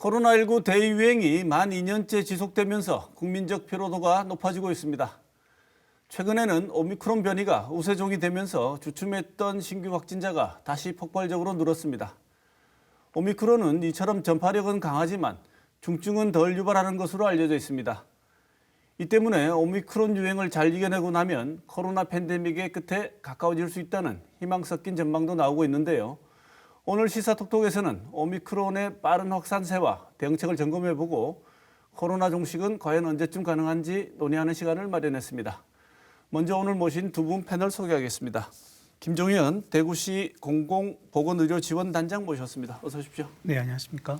코로나19 대유행이 만 2년째 지속되면서 국민적 피로도가 높아지고 있습니다. 최근에는 오미크론 변이가 우세종이 되면서 주춤했던 신규 확진자가 다시 폭발적으로 늘었습니다. 오미크론은 이처럼 전파력은 강하지만 중증은 덜 유발하는 것으로 알려져 있습니다. 이 때문에 오미크론 유행을 잘 이겨내고 나면 코로나 팬데믹의 끝에 가까워질 수 있다는 희망 섞인 전망도 나오고 있는데요. 오늘 시사톡톡에서는 오미크론의 빠른 확산세와 대응책을 점검해보고 코로나 종식은 과연 언제쯤 가능한지 논의하는 시간을 마련했습니다. 먼저 오늘 모신 두 분 패널 소개하겠습니다. 김종현 대구시 공공보건의료지원단장 모셨습니다. 어서 오십시오. 네, 안녕하십니까.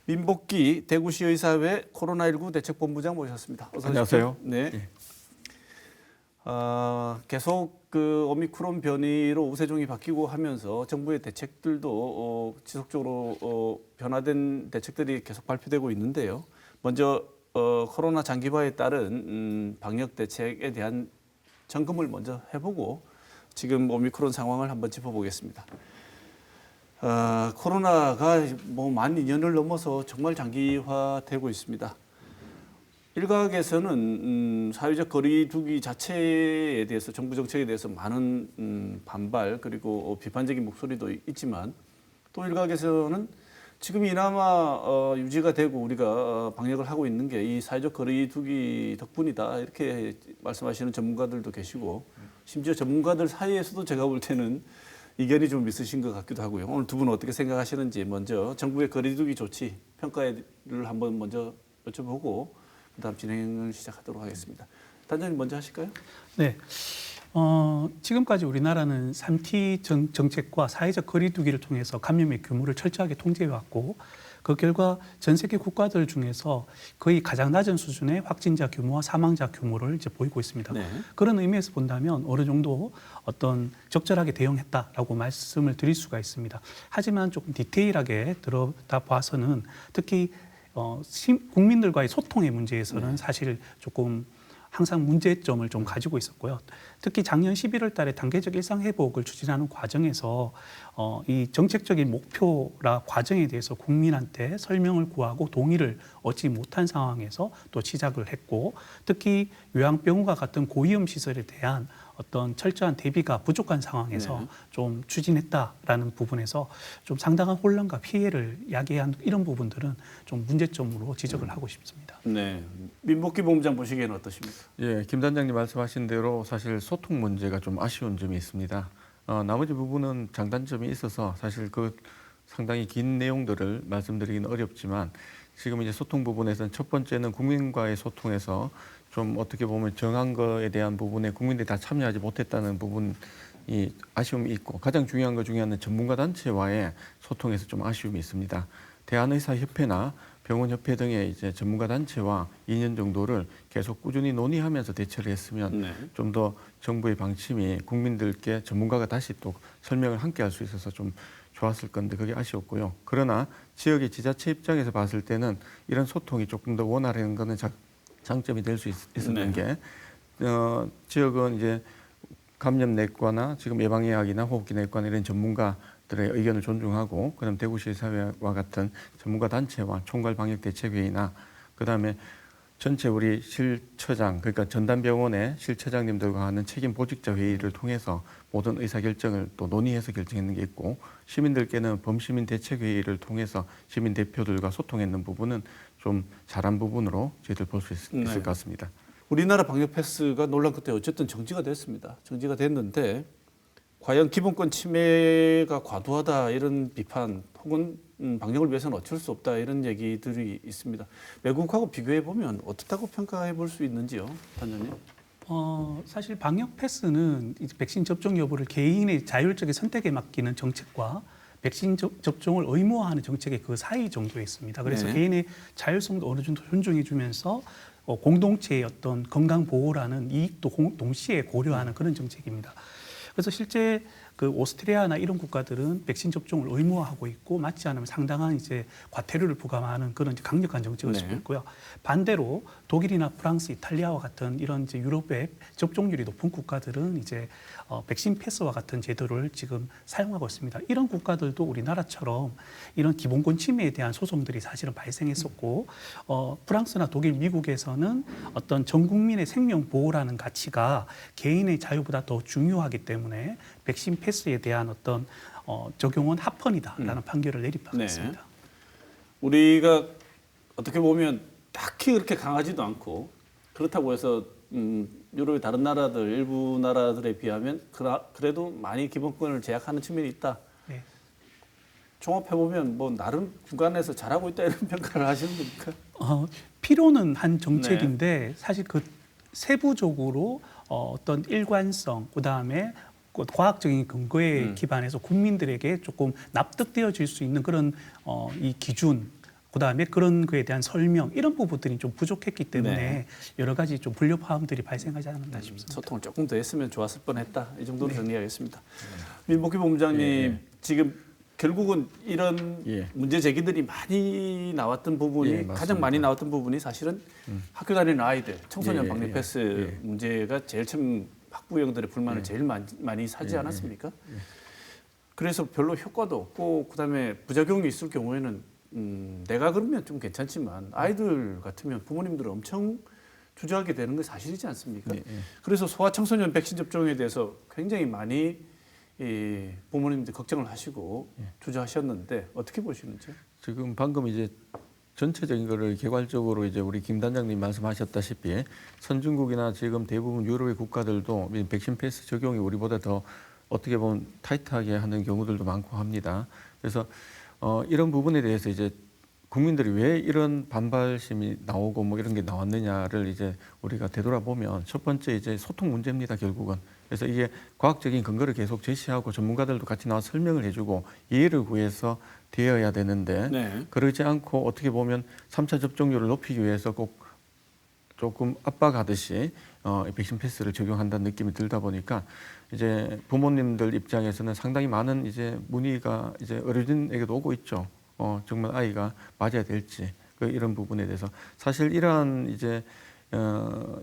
민복기 대구시의사회 코로나19 대책본부장 모셨습니다. 어서 오십시오. 안녕하세요. 네. 네. 계속 그 오미크론 변이로 우세종이 바뀌고 하면서 정부의 대책들도 지속적으로 변화된 대책들이 계속 발표되고 있는데요. 먼저 코로나 장기화에 따른 방역 대책에 대한 점검을 먼저 해보고 지금 오미크론 상황을 한번 짚어보겠습니다. 코로나가 만 2년을 넘어서 정말 장기화되고 있습니다. 일각에서는 사회적 거리 두기 자체에 대해서 정부 정책에 대해서 많은 반발 그리고 비판적인 목소리도 있지만 또 일각에서는 지금 이나마 유지가 되고 우리가 방역을 하고 있는 게 이 사회적 거리 두기 덕분이다 이렇게 말씀하시는 전문가들도 계시고 심지어 전문가들 사이에서도 제가 볼 때는 이견이 좀 있으신 것 같기도 하고요. 오늘 두 분 어떻게 생각하시는지 먼저 정부의 거리 두기 조치 평가를 한번 먼저 여쭤보고 그다음 진행을 시작하도록 하겠습니다. 단장님 먼저 하실까요? 네. 지금까지 우리나라는 3T 정책과 사회적 거리 두기를 통해서 감염의 규모를 철저하게 통제해왔고 그 결과 전 세계 국가들 중에서 거의 가장 낮은 수준의 확진자 규모와 사망자 규모를 이제 보이고 있습니다. 네. 그런 의미에서 본다면 어느 정도 어떤 적절하게 대응했다라고 말씀을 드릴 수가 있습니다. 하지만 조금 디테일하게 들어다 봐서는 특히 국민들과의 소통의 문제에서는 사실 조금 항상 문제점을 좀 가지고 있었고요. 특히 작년 11월 달에 단계적 일상 회복을 추진하는 과정에서 이 정책적인 목표라 과정에 대해서 국민한테 설명을 구하고 동의를 얻지 못한 상황에서 또 시작을 했고 특히 요양병원과 같은 고위험 시설에 대한 어떤 철저한 대비가 부족한 상황에서 좀 추진했다라는 부분에서 좀 상당한 혼란과 피해를 야기한 이런 부분들은 좀 문제점으로 지적을 하고 싶습니다. 네, 민복기 본부장 보시기에는 어떠십니까? 예, 김 단장님 말씀하신 대로 사실 소통 문제가 좀 아쉬운 점이 있습니다. 나머지 부분은 장단점이 있어서 사실 그 상당히 긴 내용들을 말씀드리기는 어렵지만 지금 이제 소통 부분에서는 첫 번째는 국민과의 소통에서 좀 어떻게 보면 정한 거에 대한 부분에 국민들이 다 참여하지 못했다는 부분이 아쉬움이 있고 가장 중요한 것 중에 하나는 전문가 단체와의 소통에서 좀 아쉬움이 있습니다. 대한의사협회나 병원협회 등의 이제 전문가 단체와 2년 정도를 계속 꾸준히 논의하면서 대처를 했으면 좀 더 정부의 방침이 국민들께 전문가가 다시 또 설명을 함께 할 수 있어서 좀 좋았을 건데 그게 아쉬웠고요. 그러나 지역의 지자체 입장에서 봤을 때는 이런 소통이 조금 더 원활한 것은 장점이 될 수 있었는 게 지역은 이제 감염내과나 지금 예방의학이나 호흡기 내과나 이런 전문가들의 의견을 존중하고 그다음 대구시의사회와 같은 전문가 단체와 총괄방역대책회의나 그다음에 전체 우리 실처장 그러니까 전담병원의 실처장님들과 하는 책임 보직자 회의를 통해서 모든 의사결정을 또 논의해서 결정했는 게 있고 시민들께는 범시민 대책회의를 통해서 시민 대표들과 소통했는 부분은 좀 잘한 부분으로 저희들 볼 수 있을 것 같습니다. 우리나라 방역 패스가 논란 끝에 어쨌든 정지가 됐습니다. 정지가 됐는데 과연 기본권 침해가 과도하다 이런 비판 혹은 방역을 위해서는 어쩔 수 없다 이런 얘기들이 있습니다. 외국하고 비교해 보면 어떻다고 평가해 볼 수 있는지요, 단장님? 사실 방역 패스는 이제 백신 접종 여부를 개인의 자율적인 선택에 맡기는 정책과 백신 접종을 의무화하는 정책의 그 사이 정도에 있습니다. 그래서 개인의 자율성도 어느 정도 존중해 주면서 공동체의 어떤 건강 보호라는 이익도 동시에 고려하는 그런 정책입니다. 그래서 실제 그 오스트리아나 이런 국가들은 백신 접종을 의무화하고 있고 맞지 않으면 상당한 이제 과태료를 부과하는 그런 이제 강력한 정책을 네. 쓰고 있고요. 반대로 독일이나 프랑스, 이탈리아와 같은 이런 이제 유럽의 접종률이 높은 국가들은 이제 백신 패스와 같은 제도를 지금 사용하고 있습니다. 이런 국가들도 우리나라처럼 이런 기본권 침해에 대한 소송들이 사실은 발생했었고 프랑스나 독일, 미국에서는 어떤 전 국민의 생명 보호라는 가치가 개인의 자유보다 더 중요하기 때문에 백신 패스에 대한 어떤 적용은 합헌이다라는 판결을 내리기도 네. 했습니다. 우리가 어떻게 보면 딱히 그렇게 강하지도 않고 그렇다고 해서 유럽의 다른 나라들, 일부 나라들에 비하면 그래도 많이 기본권을 제약하는 측면이 있다. 네. 종합해보면 뭐 나름 구간에서 잘하고 있다 이런 평가를 하시는 겁니까? 필요는 한 정책인데 사실 그 세부적으로 어떤 일관성, 그다음에 과학적인 근거에 기반해서 국민들에게 조금 납득되어질 수 있는 그런 이 기준, 그다음에 그런 거에 대한 설명 이런 부분들이 좀 부족했기 때문에 네. 여러 가지 좀 불협화음들이 발생하지 않았나 싶습니다. 소통을 조금 더 했으면 좋았을 뻔했다. 이 정도로 정리하겠습니다. 민복희 본부장님 지금 결국은 이런 예. 문제 제기들이 많이 나왔던 부분이 예, 맞습니다. 가장 많이 나왔던 부분이 사실은 학교 다니는 아이들, 청소년 예, 방역 예, 패스 예. 문제가 제일 처음 학부형들의 불만을 예. 제일 많이 사지 예, 않았습니까? 그래서 별로 효과도 없고 그다음에 부작용이 있을 경우에는 내가 그러면 좀 괜찮지만 아이들 같으면 부모님들은 엄청 주저하게 되는 게 사실이지 않습니까? 예, 예. 그래서 소아청소년 백신 접종에 대해서 굉장히 많이 부모님들 걱정을 하시고 주저하셨는데 어떻게 보시는지? 지금 방금 이제 전체적인 거를 개괄적으로 이제 우리 김 단장님 말씀하셨다시피 선진국이나 지금 대부분 유럽의 국가들도 백신 패스 적용이 우리보다 더 어떻게 보면 타이트하게 하는 경우들도 많고 합니다. 그래서 이런 부분에 대해서 이제 국민들이 왜 이런 반발심이 나오고 뭐 이런 게 나왔느냐를 이제 우리가 되돌아보면 첫 번째 이제 소통 문제입니다, 결국은. 그래서 이게 과학적인 근거를 계속 제시하고 전문가들도 같이 나와 설명을 해주고 이해를 구해서 되어야 되는데 네. 그러지 않고 어떻게 보면 3차 접종률을 높이기 위해서 꼭 조금 압박하듯이 백신 패스를 적용한다는 느낌이 들다 보니까 이제 부모님들 입장에서는 상당히 많은 이제 문의가 이제 의료진에게도 오고 있죠. 정말 아이가 맞아야 될지 이런 부분에 대해서 사실 이러한 이제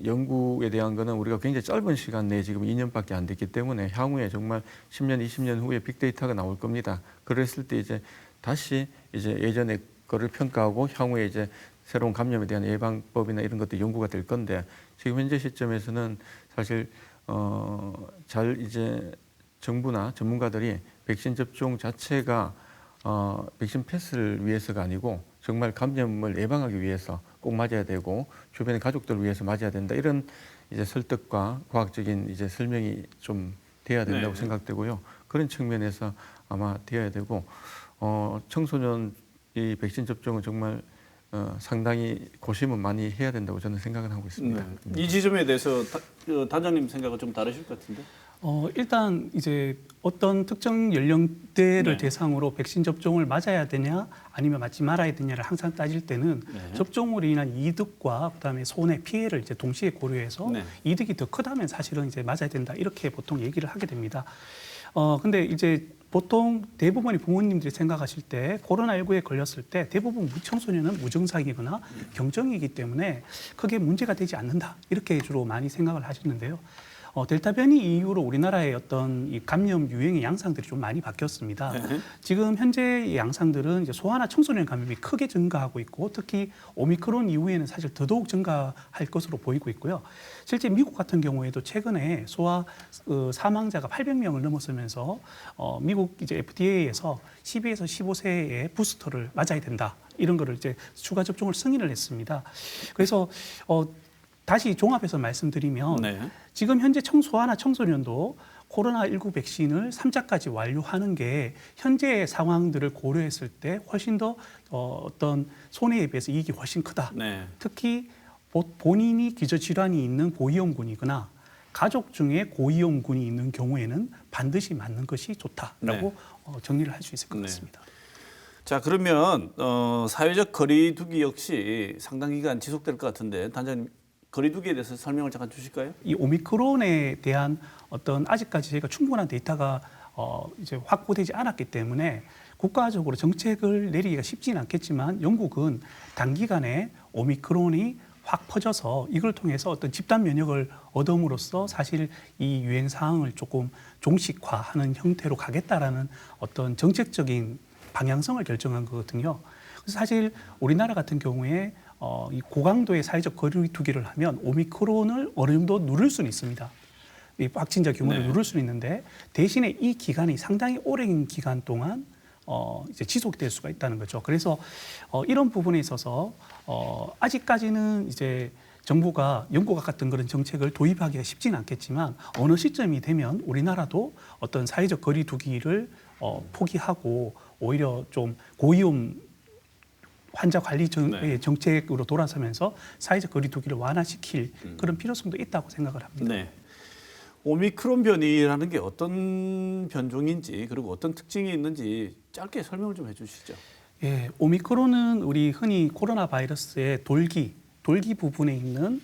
연구에 대한 거는 우리가 굉장히 짧은 시간 내에 지금 2년밖에 안 됐기 때문에 향후에 정말 10년, 20년 후에 빅데이터가 나올 겁니다. 그랬을 때 이제 다시 이제 예전의 거를 평가하고 향후에 이제 새로운 감염에 대한 예방법이나 이런 것도 연구가 될 건데 지금 현재 시점에서는 사실 잘 이제 정부나 전문가들이 백신 접종 자체가 백신 패스를 위해서가 아니고 정말 감염을 예방하기 위해서 꼭 맞아야 되고 주변의 가족들을 위해서 맞아야 된다 이런 이제 설득과 과학적인 이제 설명이 좀 돼야 된다고 네. 생각되고요. 그런 측면에서 아마 되어야 되고 청소년 이 백신 접종은 정말 상당히 고심은 많이 해야 된다고 저는 생각을 하고 있습니다. 이 지점에 대해서 단장님 생각은 좀 다르실 것 같은데? 일단 이제 어떤 특정 연령대를 네. 대상으로 백신 접종을 맞아야 되냐 아니면 맞지 말아야 되냐를 항상 따질 때는 네. 접종으로 인한 이득과 그다음에 손해 피해를 이제 동시에 고려해서 네. 이득이 더 크다면 사실은 이제 맞아야 된다 이렇게 보통 얘기를 하게 됩니다. 근데 이제 보통 대부분의 부모님들이 생각하실 때 코로나19에 걸렸을 때 대부분 청소년은 무증상이거나 경증이기 때문에 크게 문제가 되지 않는다 이렇게 주로 많이 생각을 하셨는데요. 델타 변이 이후로 우리나라의 어떤 이 감염 유행의 양상들이 좀 많이 바뀌었습니다. 네. 지금 현재의 양상들은 이제 소아나 청소년 감염이 크게 증가하고 있고 특히 오미크론 이후에는 사실 더더욱 증가할 것으로 보이고 있고요. 실제 미국 같은 경우에도 최근에 소아 사망자가 800명을 넘어서면서 미국 이제 FDA에서 12에서 15세의 부스터를 맞아야 된다 이런 거를 이제 추가 접종을 승인을 했습니다. 그래서 다시 종합해서 말씀드리면 네. 지금 현재 소아나 청소년도 코로나19 백신을 3차까지 완료하는 게 현재의 상황들을 고려했을 때 훨씬 더 어떤 손해에 비해서 이익이 훨씬 크다. 네. 특히 본인이 기저질환이 있는 고위험군이거나 가족 중에 고위험군이 있는 경우에는 반드시 맞는 것이 좋다라고 정리를 할 수 있을 것 네. 같습니다. 자, 그러면 사회적 거리 두기 역시 상당 기간 지속될 것 같은데 단장님 거리두기에 대해서 설명을 잠깐 주실까요? 이 오미크론에 대한 어떤 아직까지 저희가 충분한 데이터가 이제 확보되지 않았기 때문에 국가적으로 정책을 내리기가 쉽지는 않겠지만 영국은 단기간에 오미크론이 확 퍼져서 이걸 통해서 어떤 집단 면역을 얻음으로써 사실 이 유행 상황을 조금 종식화하는 형태로 가겠다라는 어떤 정책적인 방향성을 결정한 거거든요. 그래서 사실 우리나라 같은 경우에 이 고강도의 사회적 거리두기를 하면 오미크론을 어느 정도 누를 수는 있습니다. 이 확진자 규모를 네. 누를 수는 있는데 대신에 이 기간이 상당히 오랜 기간 동안 이제 지속될 수가 있다는 거죠. 그래서 이런 부분에 있어서 아직까지는 이제 정부가 영국과 같은 그런 정책을 도입하기가 쉽지는 않겠지만 어느 시점이 되면 우리나라도 어떤 사회적 거리두기를 포기하고 오히려 좀 고위험 환자 관리 네. 정책으로 돌아서면서 사회적 거리두기를 완화시킬 그런 필요성도 있다고 생각을 합니다. 네. 오미크론 변이라는 게 어떤 변종인지 그리고 어떤 특징이 있는지 짧게 설명을 좀 해주시죠. 예, 오미크론은 우리 흔히 코로나 바이러스의 돌기 부분에 있는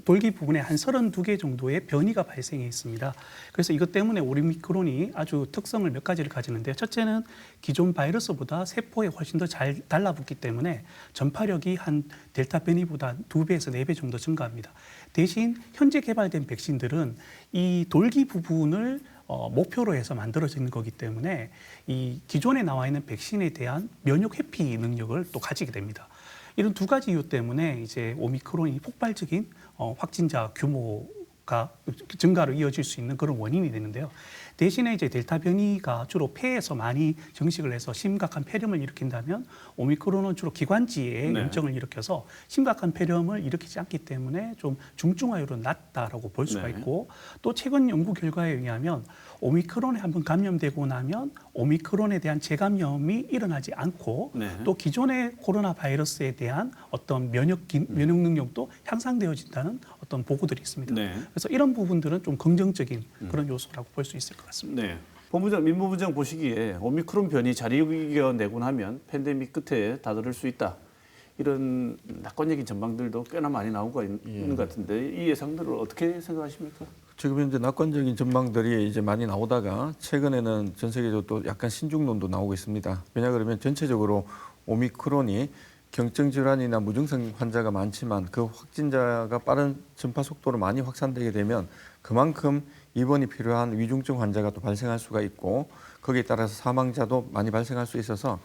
돌기 부분에 한 32개 정도의 변이가 발생해 있습니다. 그래서 이것 때문에 오미크론이 아주 특성을 몇 가지를 가지는데요. 첫째는 기존 바이러스보다 세포에 훨씬 더 잘 달라붙기 때문에 전파력이 한 델타 변이보다 2배에서 4배 정도 증가합니다. 대신 현재 개발된 백신들은 이 돌기 부분을 목표로 해서 만들어진 거기 때문에 이 기존에 나와 있는 백신에 대한 면역 회피 능력을 또 가지게 됩니다. 이런 두 가지 이유 때문에 이제 오미크론이 폭발적인 확진자 규모가 증가로 이어질 수 있는 그런 원인이 되는데요. 대신에 이제 델타 변이가 주로 폐에서 많이 증식을 해서 심각한 폐렴을 일으킨다면 오미크론은 주로 기관지에 네. 염증을 일으켜서 심각한 폐렴을 일으키지 않기 때문에 좀 중증화율은 낮다라고 볼 수가 네. 있고 또 최근 연구 결과에 의하면 오미크론에 한번 감염되고 나면 오미크론에 대한 재감염이 일어나지 않고 네. 또 기존의 코로나 바이러스에 대한 어떤 면역 능력도 향상되어진다는 어떤 보고들이 있습니다. 네. 그래서 이런 부분들은 좀 긍정적인 그런 요소라고 볼 수 있을 것 같습니다. 네. 본부장, 민부부장 보시기에 오미크론 변이 잘 이겨내고 나면 팬데믹 끝에 다다를 수 있다. 이런 낙관적인 전망들도 꽤나 많이 나오고 있는 것 같은데 이 예상들을 어떻게 생각하십니까? 지금 현재 낙관적인 전망들이 이제 많이 나오다가 최근에는 전 세계적으로 또 약간 신중론도 나오고 있습니다. 왜냐 그러면 전체적으로 오미크론이 경증 질환이나 무증상 환자가 많지만 그 확진자가 빠른 전파 속도로 많이 확산되게 되면 그만큼 입원이 필요한 위중증 환자가 또 발생할 수가 있고 거기에 따라서 사망자도 많이 발생할 수 있어서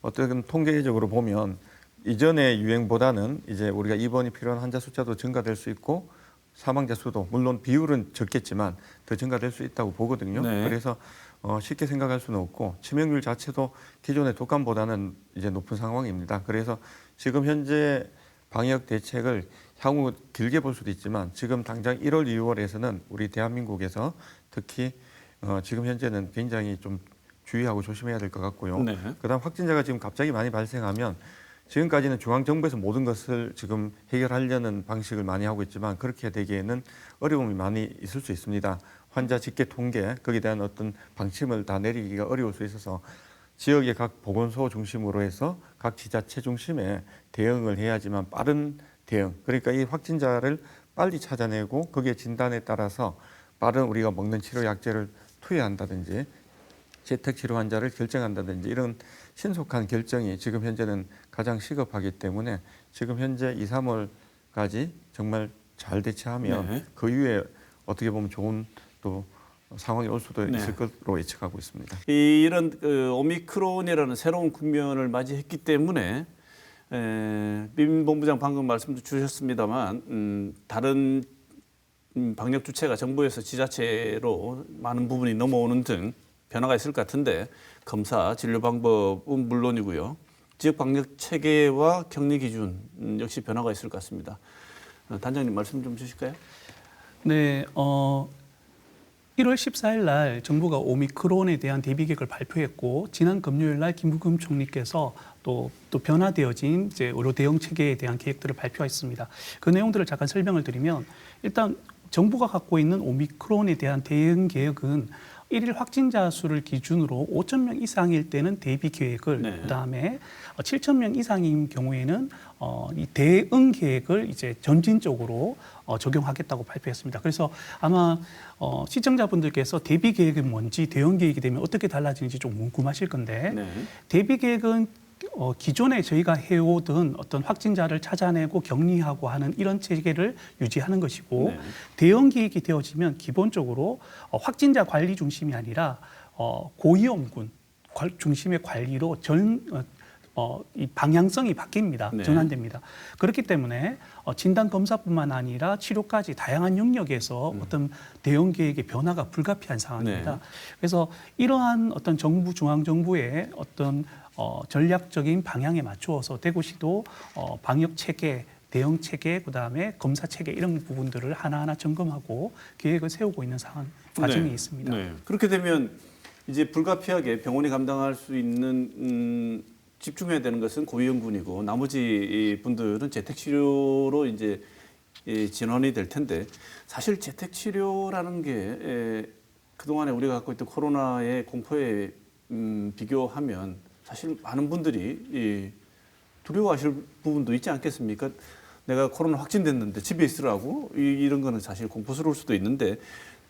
어떤 통계적으로 보면 이전의 유행보다는 이제 우리가 입원이 필요한 환자 숫자도 증가될 수 있고 사망자 수도 물론 비율은 적겠지만 더 증가될 수 있다고 보거든요. 네. 그래서 쉽게 생각할 수는 없고 치명률 자체도 기존의 독감보다는 이제 높은 상황입니다. 그래서 지금 현재 방역 대책을 향후 길게 볼 수도 있지만 지금 당장 1월, 2월에서는 우리 대한민국에서 특히 지금 현재는 굉장히 좀 주의하고 조심해야 될 것 같고요. 네. 그다음 확진자가 지금 갑자기 많이 발생하면 지금까지는 중앙정부에서 모든 것을 지금 해결하려는 방식을 많이 하고 있지만 그렇게 되기에는 어려움이 많이 있을 수 있습니다. 환자 집계 통계, 거기에 대한 어떤 방침을 다 내리기가 어려울 수 있어서 지역의 각 보건소 중심으로 해서 각 지자체 중심에 대응을 해야지만 빠른 대응, 그러니까 이 확진자를 빨리 찾아내고 거기에 진단에 따라서 빠른 우리가 먹는 치료 약제를 투여한다든지 재택치료 환자를 결정한다든지 이런 신속한 결정이 지금 현재는 가장 시급하기 때문에 지금 현재 2, 3월까지 정말 잘 대처하면 네. 그 이후에 어떻게 보면 좋은 또 상황이 올 수도 네. 있을 것으로 예측하고 있습니다. 이런 오미크론이라는 새로운 국면을 맞이했기 때문에 민 본부장 방금 말씀도 주셨습니다만 다른 방역 주체가 정부에서 지자체로 많은 부분이 넘어오는 등 변화가 있을 것 같은데 검사, 진료 방법은 물론이고요. 지역 방역 체계와 격리 기준 역시 변화가 있을 것 같습니다. 단장님 말씀 좀 주실까요? 네, 1월 14일 날 정부가 오미크론에 대한 대비 계획을 발표했고 지난 금요일 날 김부겸 총리께서 또 변화되어진 이제 의료 대응 체계에 대한 계획들을 발표했습니다. 그 내용들을 잠깐 설명을 드리면 일단 정부가 갖고 있는 오미크론에 대한 대응 계획은 일일 확진자 수를 기준으로 5천 명 이상일 때는 대비 계획을, 네. 그다음에 7천 명 이상인 경우에는 이 대응 계획을 이제 점진적으로 적용하겠다고 발표했습니다. 그래서 아마 시청자분들께서 대비 계획이 뭔지 대응 계획이 되면 어떻게 달라지는지 좀 궁금하실 건데 네. 대비 계획은 기존에 저희가 해오던 어떤 확진자를 찾아내고 격리하고 하는 이런 체계를 유지하는 것이고 네. 대응 계획이 되어지면 기본적으로 확진자 관리 중심이 아니라 고위험군 중심의 관리로 이 방향성이 바뀝니다. 네. 전환됩니다. 그렇기 때문에 진단 검사뿐만 아니라 치료까지 다양한 영역에서 어떤 대응 계획의 변화가 불가피한 상황입니다. 네. 그래서 이러한 어떤 정부 중앙 정부의 어떤 전략적인 방향에 맞추어서 대구시도 방역 체계, 대응 체계, 그다음에 검사 체계 이런 부분들을 하나하나 점검하고 계획을 세우고 있는 상황 과정에 네. 있습니다. 네. 그렇게 되면 이제 불가피하게 병원이 감당할 수 있는 집중해야 되는 것은 고위험군이고 나머지 분들은 재택 치료로 이제 진환이 될 텐데 사실 재택 치료라는 게 그동안에 우리가 갖고 있던 코로나의 공포에 비교하면 사실 많은 분들이 두려워하실 부분도 있지 않겠습니까? 내가 코로나 확진됐는데 집에 있으라고 이런 거는 사실 공포스러울 수도 있는데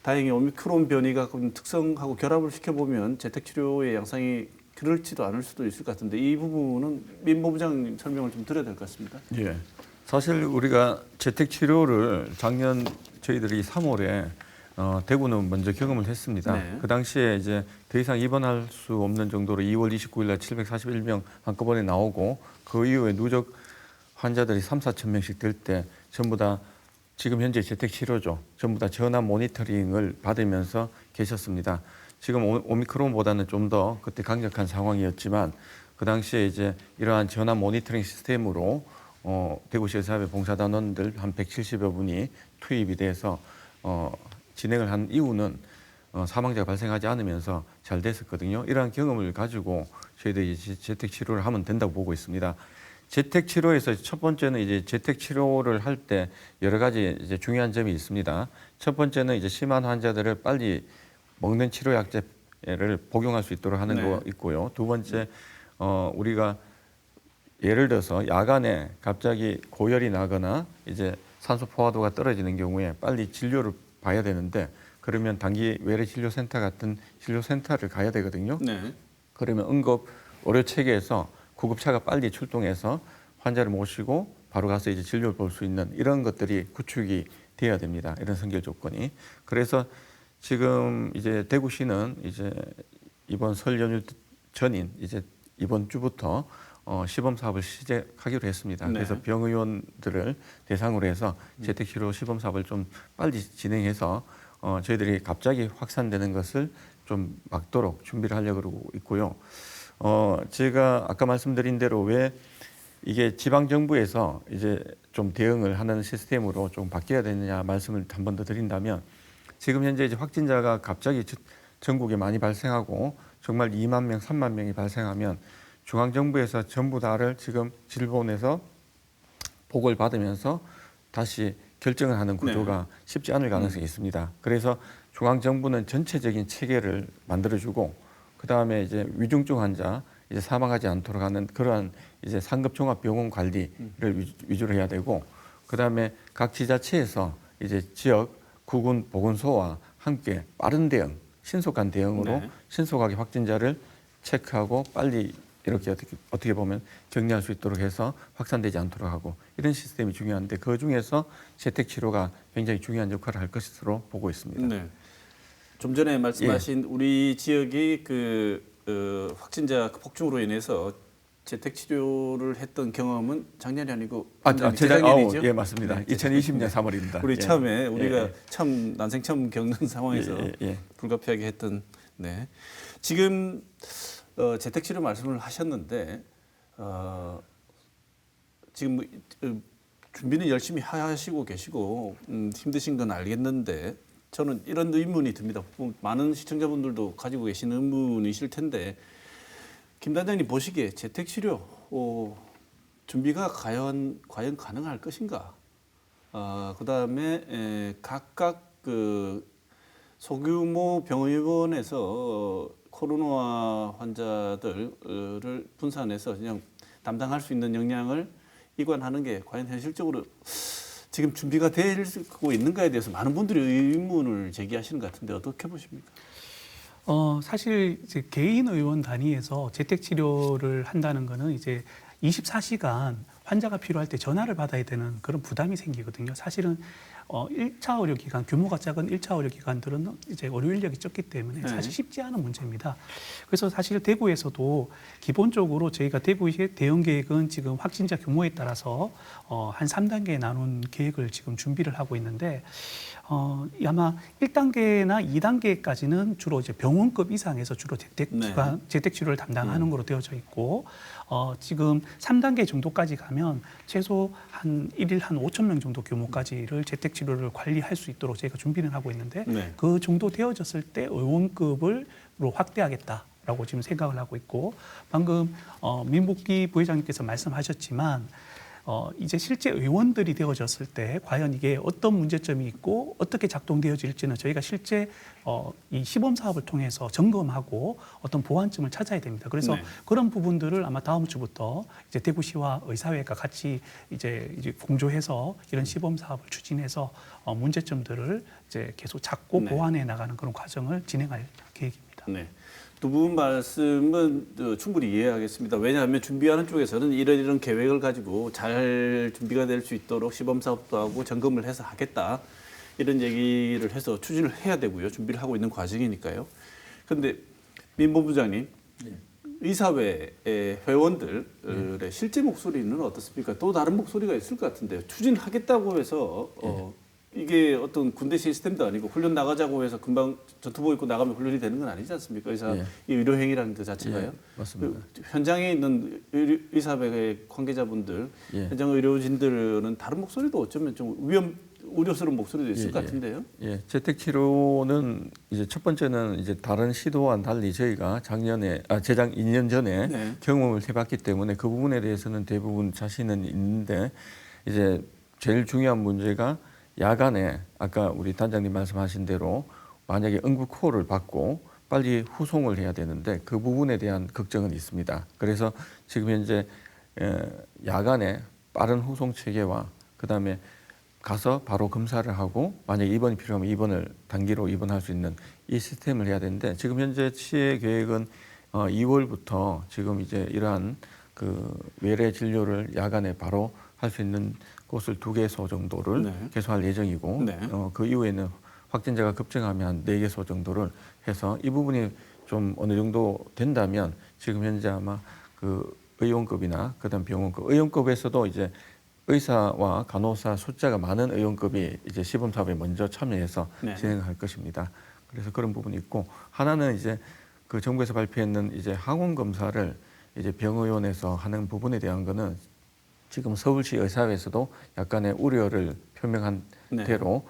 다행히 오미크론 변이가 특성하고 결합을 시켜보면 재택치료의 양상이 그럴지도 않을 수도 있을 것 같은데 이 부분은 민보 부장님 설명을 좀 드려야 될 것 같습니다. 예. 사실 우리가 재택 치료를 작년 저희들이 3월에 대구는 먼저 경험을 했습니다. 네. 그 당시에 이제 더 이상 입원할 수 없는 정도로 2월 29일 날 741명 한꺼번에 나오고 그 이후에 누적 환자들이 3, 4천 명씩 될 때 전부 다 지금 현재 재택 치료죠. 전부 다 전화 모니터링을 받으면서 계셨습니다. 지금 오미크론보다는 좀 더 그때 강력한 상황이었지만 그 당시에 이제 이러한 전화 모니터링 시스템으로 대구시의사회 봉사단원들 한 170여 분이 투입이 돼서 진행을 한 이후는 사망자가 발생하지 않으면서 잘 됐었거든요. 이러한 경험을 가지고 저희들이 재택 치료를 하면 된다고 보고 있습니다. 재택 치료에서 첫 번째는 이제 재택 치료를 할 때 여러 가지 이제 중요한 점이 있습니다. 첫 번째는 이제 심한 환자들을 빨리 먹는 치료약제를 복용할 수 있도록 하는 네. 거 있고요. 두 번째, 우리가 예를 들어서 야간에 갑자기 고열이 나거나 이제 산소 포화도가 떨어지는 경우에 빨리 진료를 봐야 되는데 그러면 단기 외래 진료센터 같은 진료센터를 가야 되거든요. 네. 그러면 응급 의료 체계에서 구급차가 빨리 출동해서 환자를 모시고 바로 가서 이제 진료를 볼 수 있는 이런 것들이 구축이 돼야 됩니다. 이런 선결 조건이. 그래서 지금 이제 대구시는 이제 이번 설 연휴 전인 이제 이번 주부터 시범 사업을 시작하기로 했습니다. 네. 그래서 병의원들을 대상으로 해서 재택치료 시범 사업을 좀 빨리 진행해서 저희들이 갑자기 확산되는 것을 좀 막도록 준비를 하려고 그러고 있고요. 제가 아까 말씀드린 대로 왜 이게 지방 정부에서 이제 좀 대응을 하는 시스템으로 좀 바뀌어야 되느냐 말씀을 한 번 더 드린다면 지금 현재 이제 확진자가 갑자기 전국에 많이 발생하고 정말 2만 명, 3만 명이 발생하면 중앙정부에서 전부 다를 지금 질본에서 보고를 받으면서 다시 결정을 하는 구조가 쉽지 않을 가능성이 있습니다. 그래서 중앙정부는 전체적인 체계를 만들어주고 그 다음에 이제 위중증 환자 이제 사망하지 않도록 하는 그러한 이제 상급 종합 병원 관리를 위주로 해야 되고 그 다음에 각 지자체에서 이제 지역 구군 보건소와 함께 빠른 대응, 신속한 대응으로 네. 신속하게 확진자를 체크하고 빨리 이렇게 어떻게 보면 격리할 수 있도록 해서 확산되지 않도록 하고 이런 시스템이 중요한데 그 중에서 재택 치료가 굉장히 중요한 역할을 할 것으로 보고 있습니다. 네. 좀 전에 말씀하신 우리 지역이 확진자 폭증으로 인해서 재택 치료를 했던 경험은 작년이 아니고 재작년이죠? 예, 맞습니다. 네, 2020년 3월입니다. 우리 예. 처음에 우리가 예. 참 난생 처음 겪는 상황에서 불가피하게 했던. 네. 지금 재택 치료 말씀을 하셨는데 지금 준비는 열심히 하시고 계시고 힘드신 건 알겠는데 저는 이런 의문이 듭니다. 많은 시청자분들도 가지고 계신 의문이실 텐데 김 단장님 보시기에 재택 치료 준비가 과연 가능할 것인가? 그다음에 각각 소규모 병원에서 코로나 환자들을 분산해서 그냥 담당할 수 있는 역량을 이관하는 게 과연 현실적으로 지금 준비가 되고 있는가에 대해서 많은 분들이 의문을 제기하시는 것 같은데 어떻게 보십니까? 사실 이제 개인 의원 단위에서 재택 치료를 한다는 거는 이제 24시간 환자가 필요할 때 전화를 받아야 되는 그런 부담이 생기거든요. 사실은 1차 의료기관, 규모가 작은 1차 의료기관들은 이제 의료 인력이 적기 때문에 사실 쉽지 않은 문제입니다. 그래서 사실 대구에서도 기본적으로 저희가 대구의 대응 계획은 지금 확진자 규모에 따라서 한 3단계에 나눈 계획을 지금 준비를 하고 있는데 아마 1단계나 2단계까지는 주로 이제 병원급 이상에서 주로 재택 치료를 담당하는 거로 되어져 있고 지금 3단계 정도까지 가면 최소 한 일일 한 5천 명 정도 규모까지를 재택 치료를 관리할 수 있도록 저희가 준비를 하고 있는데 그 정도 되어졌을 때 의원급으로 확대하겠다라고 지금 생각을 하고 있고 방금 민복기 부회장님께서 말씀하셨지만 이제 실제 의원들이 되어졌을 때 과연 이게 어떤 문제점이 있고 어떻게 작동되어질지는 저희가 실제 이 시범 사업을 통해서 점검하고 어떤 보완점을 찾아야 됩니다. 그래서 그런 부분들을 아마 다음 주부터 이제 대구시와 의사회가 같이 이제 공조해서 이런 시범 사업을 추진해서 문제점들을 이제 계속 찾고 보완해 나가는 그런 과정을 진행할 계획입니다. 네. 두 분 말씀은 충분히 이해하겠습니다. 왜냐하면 준비하는 쪽에서는 이런 계획을 가지고 잘 준비가 될 수 있도록 시범 사업도 하고 점검을 해서 하겠다. 이런 얘기를 해서 추진을 해야 되고요. 준비를 하고 있는 과정이니까요. 그런데 민 본부장님, 의사회 회원들의 실제 목소리는 어떻습니까? 또 다른 목소리가 있을 것 같은데요. 추진하겠다고 해서 이게 어떤 군대 시스템도 아니고 훈련 나가자고 해서 금방 전투복 입고 나가면 훈련이 되는 건 아니지 않습니까? 이 의료행위라는 것 자체가요. 맞습니다. 현장에 있는 의사회 관계자분들, 현장 의료진들은 다른 목소리도 어쩌면 좀 우려스러운 목소리도 있을 것 같은데요. 재택 치료는 이제 첫 번째는 이제 다른 시도와는 달리 저희가 재작 2년 전에 경험을 해봤기 때문에 그 부분에 대해서는 대부분 자신은 있는데 이제 제일 중요한 문제가 야간에 아까 우리 단장님 말씀하신 대로 만약에 응급콜을 받고 빨리 후송을 해야 되는데 그 부분에 대한 걱정은 있습니다. 그래서 지금 현재 야간에 빠른 후송 체계와 그다음에 가서 바로 검사를 하고 만약에 입원이 필요하면 입원을 단기로 입원할 수 있는 이 시스템을 해야 되는데 지금 현재 시의 계획은 2월부터 지금 이제 이러한 그 외래 진료를 야간에 바로 할 수 있는 곳을 2개소 정도를 개소할 예정이고 그 이후에는 확진자가 급증하면 한 4개소 정도를 해서 이 부분이 좀 어느 정도 된다면 지금 현재 아마 그 의원급이나 그다음 병원급, 의원급에서도 이제 의사와 간호사 숫자가 많은 의원급이 이제 시범 사업에 먼저 참여해서 진행할 것입니다. 그래서 그런 부분이 있고 하나는 이제 그 정부에서 발표했는 이제 항원 검사를 이제 병의원에서 하는 부분에 대한 거는 지금 서울시 의사회에서도 약간의 우려를 표명한 대로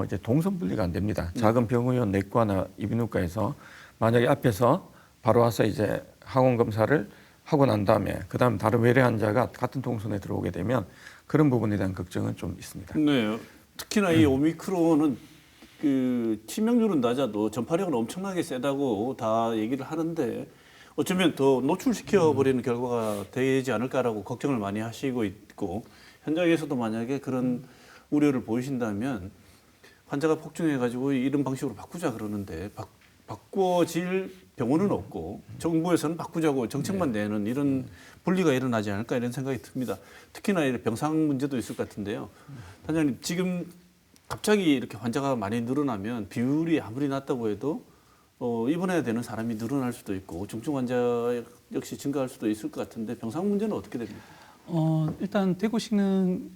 이제 동선 분리가 안 됩니다. 작은 병의원 내과나 이비인후과에서 만약에 앞에서 바로 와서 이제 항원 검사를 하고 난 다음에 그다음 다른 외래 환자가 같은 동선에 들어오게 되면 그런 부분에 대한 걱정은 좀 있습니다. 네, 특히나 이 오미크론은 그 치명률은 낮아도 전파력은 엄청나게 세다고 다 얘기를 하는데 어쩌면 더 노출시켜 버리는 결과가 되지 않을까라고 걱정을 많이 하시고 있고 현장에서도 만약에 그런 우려를 보이신다면 환자가 폭증해가지고 이런 방식으로 바꾸자 그러는데 바꿔질 병원은 없고 정부에서는 바꾸자고 정책만 내는 이런 분리가 일어나지 않을까 이런 생각이 듭니다. 특히나 이런 병상 문제도 있을 것 같은데요. 단장님 지금 갑자기 이렇게 환자가 많이 늘어나면 비율이 아무리 낮다고 해도 입원해야 되는 사람이 늘어날 수도 있고 중증 환자 역시 증가할 수도 있을 것 같은데 병상 문제는 어떻게 됩니까? 일단 대구시는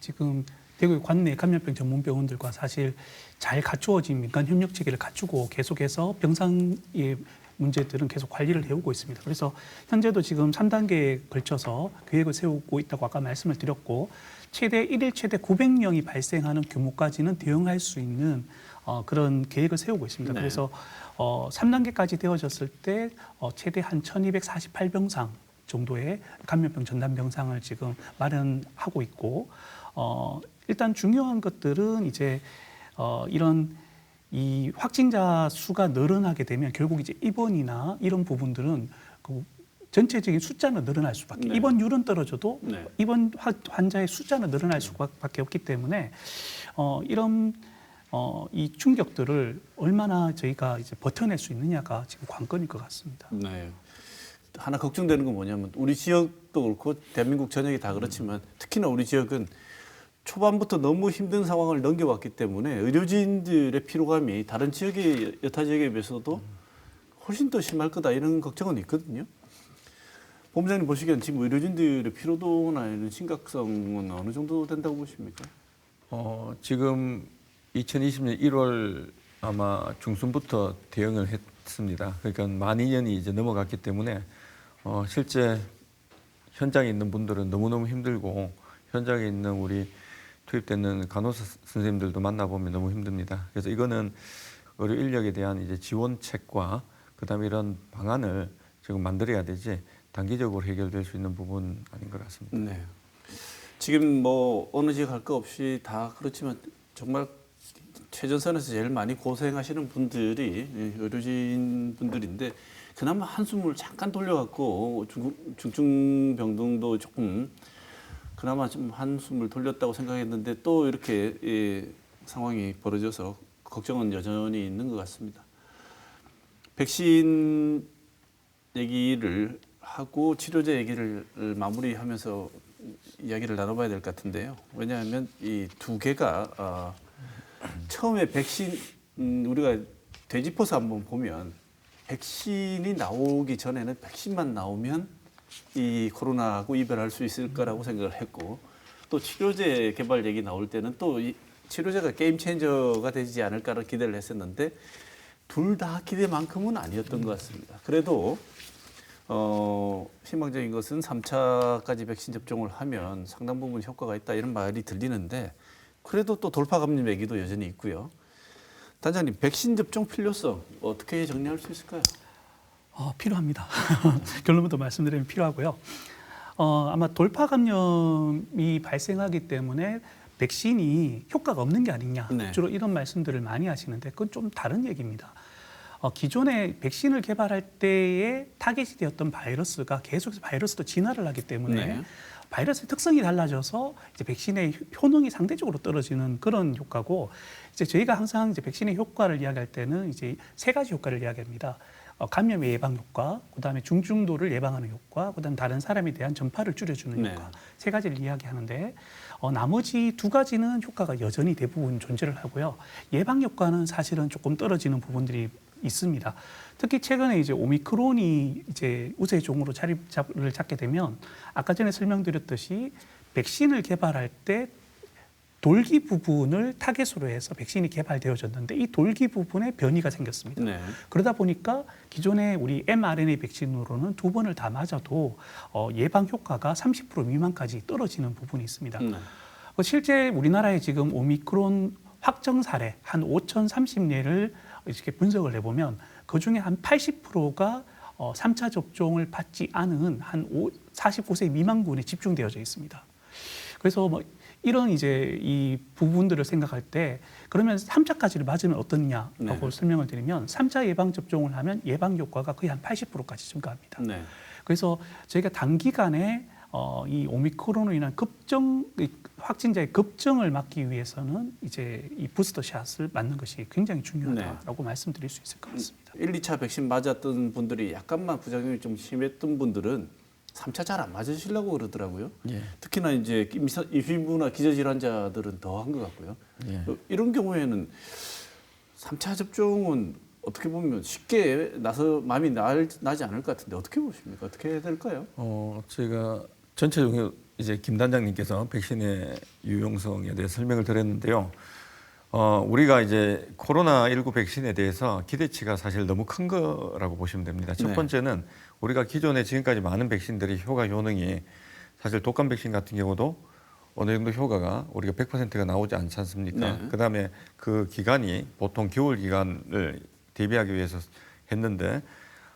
지금 대구 관내 감염병 전문 병원들과 사실 잘 갖추어진 민간 협력 체계를 갖추고 계속해서 병상의 문제들은 계속 관리를 해오고 있습니다. 그래서 현재도 지금 3단계에 걸쳐서 계획을 세우고 있다고 아까 말씀을 드렸고 일일 최대 900명이 발생하는 규모까지는 대응할 수 있는 그런 계획을 세우고 있습니다. 그래서 3단계까지 되어졌을 때 최대 한 1248병상 정도의 감염병 전담 병상을 지금 마련하고 있고 일단 중요한 것들은 이제 이런 이 확진자 수가 늘어나게 되면 결국 이제 입원이나 이런 부분들은 그 전체적인 숫자는 늘어날 수밖에 네. 입원율은 떨어져도 네. 입원 환자의 숫자는 늘어날 수밖에 없기 때문에 이런 이 충격들을 얼마나 저희가 이제 버텨낼 수 있느냐가 지금 관건일 것 같습니다. 네. 하나 걱정되는 건 뭐냐면 우리 지역도 그렇고 대한민국 전역이 다 그렇지만 특히나 우리 지역은 초반부터 너무 힘든 상황을 넘겨왔기 때문에 의료진들의 피로감이 다른 지역의 여타 지역에 비해서도 훨씬 더 심할 거다 이런 걱정은 있거든요. 본부장님 보시기엔 지금 의료진들의 피로도나 이런 심각성은 어느 정도 된다고 보십니까? 지금 2020년 1월 아마 중순부터 대응을 했습니다. 그러니까 만 2년이 이제 넘어갔기 때문에 실제 현장에 있는 분들은 너무너무 힘들고 현장에 있는 우리 투입되는 간호사 선생님들도 만나보면 너무 힘듭니다. 그래서 이거는 의료 인력에 대한 이제 지원책과 그다음에 이런 방안을 지금 만들어야 되지 단기적으로 해결될 수 있는 부분 아닌 것 같습니다. 네. 지금 뭐 어느 지역 할 거 없이 다 그렇지만 정말 최전선에서 제일 많이 고생하시는 분들이 의료진 분들인데 그나마 한숨을 잠깐 돌려갖고 중증병동도 조금 그나마 좀 한숨을 돌렸다고 생각했는데 또 이렇게 상황이 벌어져서 걱정은 여전히 있는 것 같습니다. 백신 얘기를 하고 치료제 얘기를 마무리하면서 이야기를 나눠봐야 될 것 같은데요. 왜냐하면 이 두 개가 처음에 백신 우리가 되짚어서 한번 보면 백신이 나오기 전에는 백신만 나오면 이 코로나하고 이별할 수 있을 거라고 생각을 했고 또 치료제 개발 얘기 나올 때는 또 이 치료제가 게임 체인저가 되지 않을까를 기대를 했었는데 둘 다 기대만큼은 아니었던 것 같습니다. 그래도 희망적인 것은 3차까지 백신 접종을 하면 상당 부분 효과가 있다 이런 말이 들리는데 그래도 또 돌파 감염 얘기도 여전히 있고요. 단장님, 백신 접종 필요성 어떻게 정리할 수 있을까요? 필요합니다. 결론부터 말씀드리면 필요하고요. 아마 돌파 감염이 발생하기 때문에 백신이 효과가 없는 게 아니냐 네. 주로 이런 말씀들을 많이 하시는데 그건 좀 다른 얘기입니다. 기존에 백신을 개발할 때에 타겟이 되었던 바이러스가 계속해서 바이러스도 진화를 하기 때문에 네. 바이러스의 특성이 달라져서 이제 백신의 효능이 상대적으로 떨어지는 그런 효과고 이제 저희가 항상 이제 백신의 효과를 이야기할 때는 이제 세 가지 효과를 이야기합니다. 감염의 예방 효과, 그다음에 중증도를 예방하는 효과, 그다음 다른 사람에 대한 전파를 줄여주는 네. 효과 세 가지를 이야기하는데 나머지 두 가지는 효과가 여전히 대부분 존재를 하고요. 예방 효과는 사실은 조금 떨어지는 부분들이 있습니다. 특히 최근에 이제 오미크론이 이제 우세종으로 자리를 잡게 되면 아까 전에 설명드렸듯이 백신을 개발할 때 돌기 부분을 타겟으로 해서 백신이 개발되어졌는데 이 돌기 부분에 변이가 생겼습니다. 네. 그러다 보니까 기존에 우리 mRNA 백신으로는 두 번을 다 맞아도 예방 효과가 30% 미만까지 떨어지는 부분이 있습니다. 실제 우리나라에 지금 오미크론 확정 사례 한 5,030例를 이렇게 분석을 해보면 그중에 한 80%가 3차 접종을 받지 않은 한 49세 미만군에 집중되어져 있습니다. 그래서 뭐 이런 이제 이 부분들을 생각할 때 그러면 3차까지를 맞으면 어떻냐라고 네. 설명을 드리면 3차 예방 접종을 하면 예방 효과가 거의 한 80%까지 증가합니다. 네. 그래서 저희가 단기간에 이 오미크론으로 인한 확진자의 급증을 막기 위해서는 이제 이 부스터 샷을 맞는 것이 굉장히 중요하다라고 말씀드릴 수 있을 것 같습니다. 1, 2차 백신 맞았던 분들이 약간만 부작용이 좀 심했던 분들은 3차 잘 안 맞으시려고 그러더라고요. 예. 특히나 이제 임신부나 기저질환자들은 더 한 것 같고요. 예. 이런 경우에는 3차 접종은 어떻게 보면 쉽게 마음이 나지 않을 것 같은데 어떻게 보십니까? 어떻게 해야 될까요? 제가 전체적으로 이제 김 단장님께서 백신의 유용성에 대해 설명을 드렸는데요. 우리가 이제 코로나19 백신에 대해서 기대치가 사실 너무 큰 거라고 보시면 됩니다. 첫 네. 번째는 우리가 기존에 지금까지 많은 백신들이 효능이 사실 독감 백신 같은 경우도 어느 정도 효과가 우리가 100%가 나오지 않지 않습니까? 네. 그다음에 그 기간이 보통 겨울 기간을 대비하기 위해서 했는데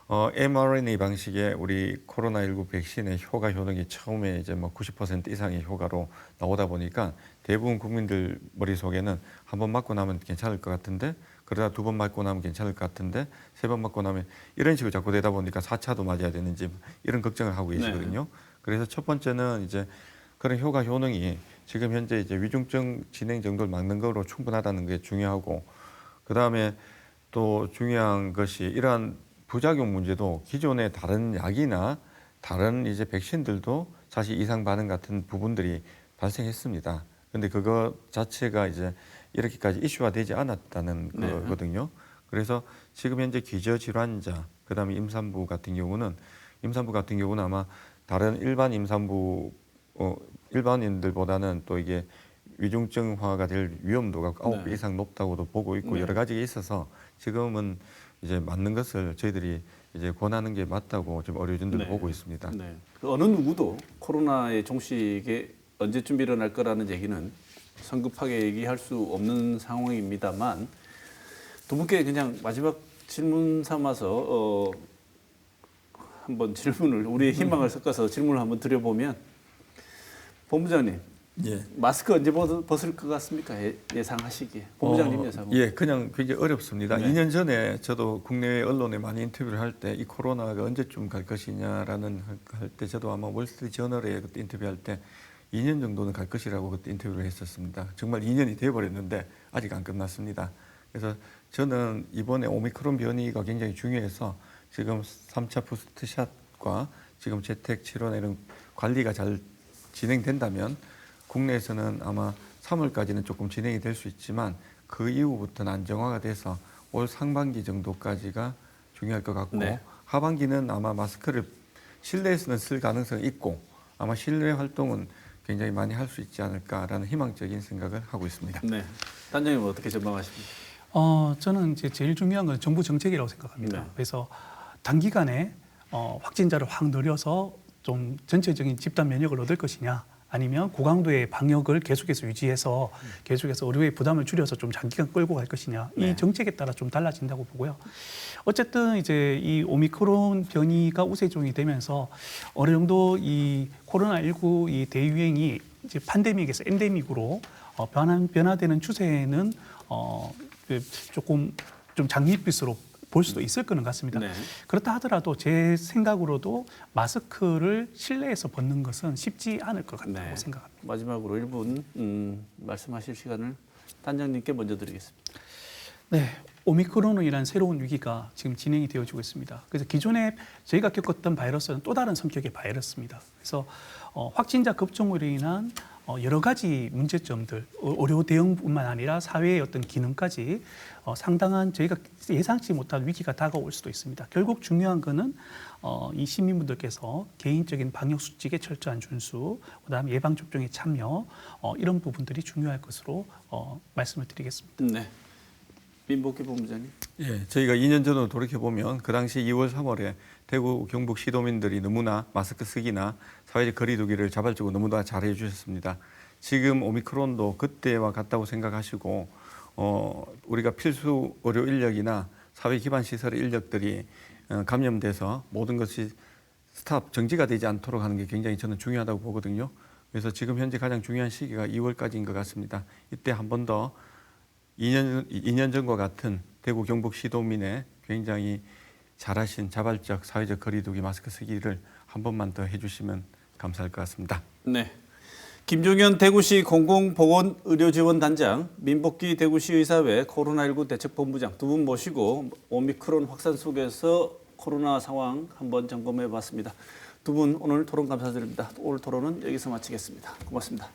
mRNA 방식의 우리 코로나19 백신의 효능이 처음에 이제 뭐 90% 이상의 효과로 나오다 보니까 대부분 국민들 머릿속에는 한번 맞고 나면 괜찮을 것 같은데 그러다 2번 맞고 나면 괜찮을 것 같은데 3번 맞고 나면 이런 식으로 자꾸 되다 보니까 4차도 맞아야 되는지 이런 걱정을 하고 계시거든요. 그래서 첫 번째는 이제 그런 효과 효능이 지금 현재 이제 위중증 진행 정도를 막는 거로 충분하다는 게 중요하고, 그 다음에 또 중요한 것이 이러한 부작용 문제도 기존의 다른 약이나 다른 이제 백신들도 사실 이상 반응 같은 부분들이 발생했습니다. 근데 그거 자체가 이제 이렇게까지 이슈화 되지 않았다는 거거든요. 그래서 지금 현재 기저질환자, 그다음에 임산부 같은 경우는 아마 다른 일반 임산부 일반인들보다는 또 이게 위중증화가 될 위험도가 9배 이상 높다고도 보고 있고 여러 가지가 있어서 지금은 이제 맞는 것을 저희들이 이제 권하는 게 맞다고 지금 의료진들 보고 있습니다. 네. 그 어느 누구도 코로나의 종식에 언제쯤 일어날 거라는 얘기는 성급하게 얘기할 수 없는 상황입니다만, 두 분께 그냥 마지막 질문 삼아서 한번 질문을, 우리의 희망을 섞어서 질문을 한번 드려보면, 본부장님, 예. 마스크 언제 벗을 것 같습니까? 예상하시기에. 본부장님 예상. 예, 그냥 굉장히 어렵습니다. 네. 2년 전에 저도 국내 언론에 많이 인터뷰를 할 때 이 코로나가 언제쯤 갈 것이냐라는 할 때 저도 아마 월스트리트저널에 그때 인터뷰할 때 2년 정도는 갈 것이라고 그때 인터뷰를 했었습니다. 정말 2년이 돼버렸는데 아직 안 끝났습니다. 그래서 저는 이번에 오미크론 변이가 굉장히 중요해서 지금 3차 부스트샷과 지금 재택 치료나 이런 관리가 잘 진행된다면 국내에서는 아마 3월까지는 조금 진행이 될 수 있지만 그 이후부터는 안정화가 돼서 올 상반기 정도까지가 중요할 것 같고, 네. 하반기는 아마 마스크를 실내에서는 쓸 가능성이 있고 아마 실내 활동은 굉장히 많이 할 수 있지 않을까라는 희망적인 생각을 하고 있습니다. 네. 단장님은 어떻게 전망하십니까? 저는 이제 제일 중요한 건 정부 정책이라고 생각합니다. 네. 그래서 단기간에 확진자를 확 늘려서 좀 전체적인 집단 면역을 얻을 것이냐, 아니면 고강도의 방역을 계속해서 유지해서 계속해서 의료의 부담을 줄여서 좀 장기간 끌고 갈 것이냐, 네. 이 정책에 따라 좀 달라진다고 보고요. 어쨌든 이제 이 오미크론 변이가 우세종이 되면서 어느 정도 이 코로나19 이 대유행이 이제 팬데믹에서 엔데믹으로 변화되는 추세는 조금 좀 장밋빛으로 볼 수도 있을 거는 같습니다. 네. 그렇다 하더라도 제 생각으로도 마스크를 실내에서 벗는 것은 쉽지 않을 것 같다고 네. 생각합니다. 마지막으로 1분 말씀하실 시간을 단장님께 먼저 드리겠습니다. 네, 오미크론이라는 새로운 위기가 지금 진행이 되어지고 있습니다. 그래서 기존에 저희가 겪었던 바이러스는 또 다른 성격의 바이러스입니다. 그래서 확진자 급증으로 인한 여러 가지 문제점들, 의료 대응뿐만 아니라 사회의 어떤 기능까지 상당한 저희가 예상치 못한 위기가 다가올 수도 있습니다. 결국 중요한 거는 이 시민분들께서 개인적인 방역 수칙의 철저한 준수, 그다음에 예방 접종에 참여, 이런 부분들이 중요할 것으로 말씀을 드리겠습니다. 네. 민복희 본부장님. 예, 저희가 2년 전으로 돌이켜 보면 그 당시 2월, 3월에 대구, 경북 시도민들이 너무나 마스크 쓰기나 사회적 거리두기를 자발적으로 너무나 잘해 주셨습니다. 지금 오미크론도 그때와 같다고 생각하시고 우리가 필수 의료 인력이나 사회 기반 시설의 인력들이 감염돼서 모든 것이 정지가 되지 않도록 하는 게 굉장히 저는 중요하다고 보거든요. 그래서 지금 현재 가장 중요한 시기가 2월까지인 것 같습니다. 이때 한 번 더 2년 전과 같은 대구 경북 시도민의 굉장히 잘하신 자발적 사회적 거리두기 마스크 쓰기를 한 번만 더 해주시면 감사할 것 같습니다. 네. 김종현 대구시 공공보건의료지원단장, 민복희 대구시 의사회 코로나19 대책본부장 두 분 모시고 오미크론 확산 속에서 코로나 상황 한번 점검해 봤습니다. 두 분 오늘 토론 감사드립니다. 오늘 토론은 여기서 마치겠습니다. 고맙습니다.